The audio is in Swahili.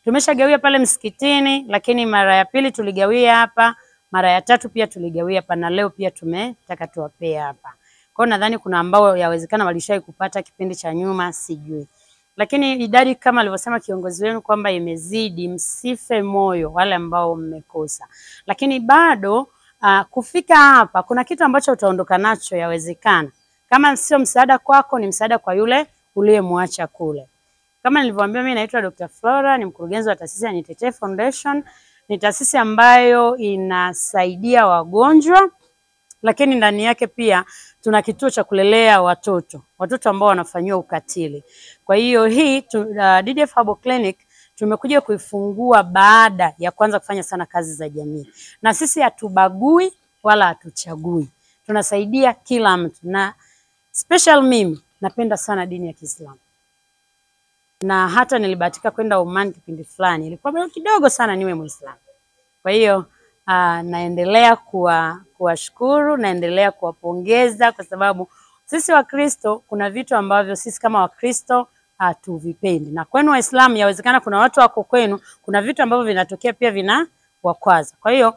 Tumeshagawia pale msikitini, lakini mara ya pili tuligawia hapa, mara ya tatu pia tuligawia hapa, na leo pia tumetaka tuwapee hapa. Kwa hiyo nadhani kuna ambao yawezekana walishai kupata kipindi cha nyuma, sijui. Lakini idadi kama alivyosema kiongozi wenu kwamba imezidi, msife moyo wale ambao mmekosa. Lakini bado kufika hapa kuna kitu ambacho utaondoka nacho yawezekana. Kama sio msaada kwako, ni msaada kwa yule uliyemwacha kule. Kama nilivyowaambia, mimi naitwa Dr. Flora, ni mkurugenzi wa taasisi ya Nitetee Foundation. Ni taasisi ambayo inasaidia wagonjwa, lakini ndani yake pia tuna kituo cha kulelea watoto ambao wanafanyiwa ukatili. Kwa hiyo hii DDF Herbal Clinic tumekuja kuifungua baada ya kwanza kufanya sana kazi za jamii. Na sisi hatubagui wala hatuchagui. Tunasaidia kila mtu, na special mimi napenda sana dini ya Kiislamu. Na hata nilibahatika kwenda Oman kipindi fulani. Ilikuwa bado kidogo sana niwe Muislamu. Kwa hiyo naendelea kuwashukuru, naendelea kuwapongeza kwa sababu sisi Wakristo kuna vitu ambavyo sisi kama Wakristo hatuvipendi. Na kwenu Waislamu yawezekana kuna watu wako kwenu, kuna vitu ambavyo vinatokea pia vinawakwaza. Kwa hiyo